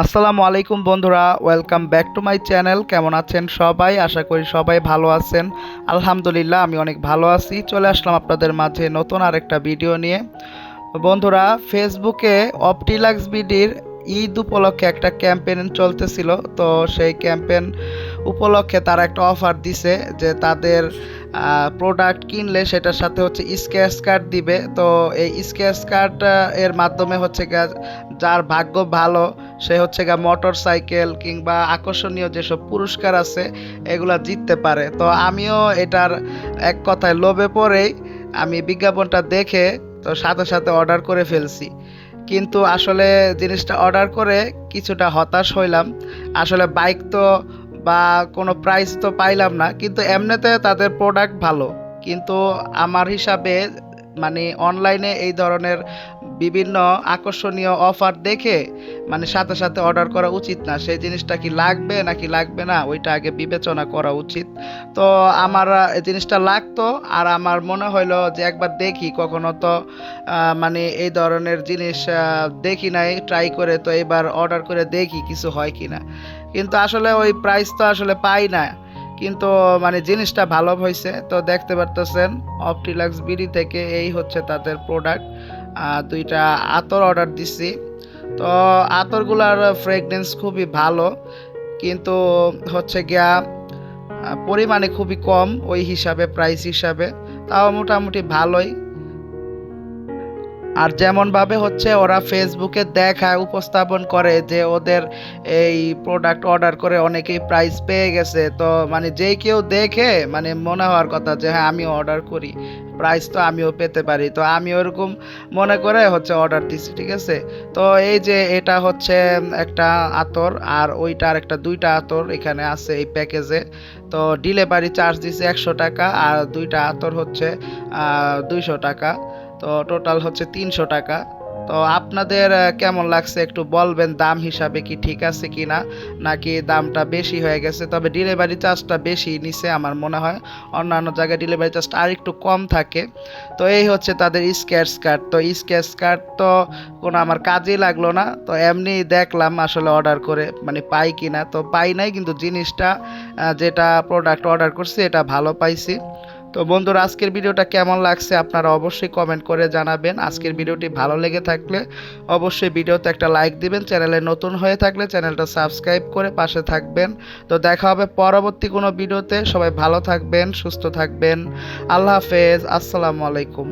আসসালামু আলাইকুম বন্ধুরা, welcome back to my channel. কেমন আছেন সবাই? আশা করি সবাই ভালো আছেন। আলহামদুলিল্লাহ, আমি অনেক ভালো আছি। চলে আসলাম আপনাদের মাঝে নতুন আরেকটা ভিডিও নিয়ে। বন্ধুরা, ফেসবুকে অপটিলাক্স বিডির ঈদ উপলক্ষে একটা ক্যাম্পেইন চলতেছিল। তো সেই ক্যাম্পেইন উপলক্ষে তারা একটা অফার দিছে যে তাদের প্রোডাক্ট কিনলে সেটার সাথে হচ্ছে স্ক্র্যাচ কার্ড দিবে। তো এই স্ক্র্যাচ কার্ড এর মাধ্যমে হচ্ছে গিয়ে যার ভাগ্য ভালো সে হচ্ছে গিয়ে মোটর সাইকেল কিংবা আকর্ষণীয় যেসব পুরস্কার আছে এগুলা জিততে পারে। তো আমিও এটার এক কথায় লোভে পড়েই আমি বিজ্ঞাপনটা দেখে তো সাথে সাথে অর্ডার করে ফেলছি। কিন্তু আসলে জিনিসটা অর্ডার করে কিছুটা হতাশ হইলাম। আসলে বাইক তো বা কোনো প্রাইস তো পাইলাম না, কিন্তু এমনিতে তাদের প্রোডাক্ট ভালো। কিন্তু আমার হিসাবে মানে অনলাইনে এই ধরনের বিভিন্ন আকর্ষণীয় অফার দেখে মানে সাথে সাথে অর্ডার করা উচিত না। সেই জিনিসটা কি লাগবে নাকি লাগবে না ওইটা আগে বিবেচনা করা উচিত। তো আমার এই জিনিসটা লাগতো, আর আমার মনে হইলো যে একবার দেখি, কখনো তো মানে এই ধরনের জিনিস দেখি নাই ট্রাই করে, তো এবার অর্ডার করে দেখি কিছু হয় কিনা। কিন্তু আসলে ওই প্রাইস তো আসলে পাই না, কিন্তু মানে জিনিসটা ভালো হয়েছে। তো দেখতে পারতেছেন অপটিলাক্স বিডি থেকে এই হচ্ছে তাদের প্রোডাক্ট। দুইটা আতর অর্ডার দিছি। তো আতরগুলার ফ্রেগনেন্স খুবই ভালো, কিন্তু হচ্ছে গিয়া পরিমাণে খুবই কম ওই হিসাবে, প্রাইস হিসাবে। তাও মোটামুটি ভালোই। আর যেমনভাবে হচ্ছে ওরা ফেসবুকে দেখায়, উপস্থাপন করে যে ওদের এই প্রোডাক্ট অর্ডার করে অনেকেই প্রাইস পেয়ে গেছে, তো মানে যেই কেউ দেখে মানে মনে হওয়ার কথা যে হ্যাঁ আমিও অর্ডার করি, প্রাইস তো আমিও পেতে পারি। তো আমি ওরকম মনে করে হচ্ছে অর্ডার দিছি, ঠিক আছে। তো এই যে এটা হচ্ছে একটা আতর, আর ওইটার একটা দুইটা আতর এখানে আছে এই প্যাকেজে। তো ডেলিভারি চার্জ দিছে 100 টাকা, আর দুইটা আতর হচ্ছে 200 টাকা। তো টোটাল হচ্ছে 300 টাকা। তো আপনাদের কেমন লাগছে একটু বলবেন, দাম হিসাবে কি ঠিক আছে কিনা, নাকি দামটা বেশি হয়ে গেছে? তবে ডেলিভারি চার্জটা বেশি নিছে আমার মনে হয়, অন্যান্য জায়গায় ডেলিভারি চার্জটা আর একটু কম থাকে। তো এই হচ্ছে তাদের স্ক্র্যাচ কার্ড। তো স্ক্র্যাচ কার্ড তো কোনো আমার কাজেই লাগলো না, তো এমনি দেখলাম আসলে অর্ডার করে মানে পাই কিনা। তো পাই নাই, কিন্তু জিনিসটা যেটা প্রোডাক্ট অর্ডার করছি এটা ভালো পাইছি। তো বন্ধুরা, আজকের ভিডিওটা কেমন লাগছে আপনারা অবশ্যই কমেন্ট করে জানাবেন। আজকের ভিডিওটি ভালো লেগে থাকলে অবশ্যই ভিডিওতে একটা লাইক দিবেন। চ্যানেলে নতুন হয়ে থাকলে চ্যানেলটা সাবস্ক্রাইব করে পাশে থাকবেন। তো দেখা হবে পরবর্তী কোনো ভিডিওতে। সবাই ভালো থাকবেন, সুস্থ থাকবেন। আল্লাহ হাফেজ, আসসালামু আলাইকুম।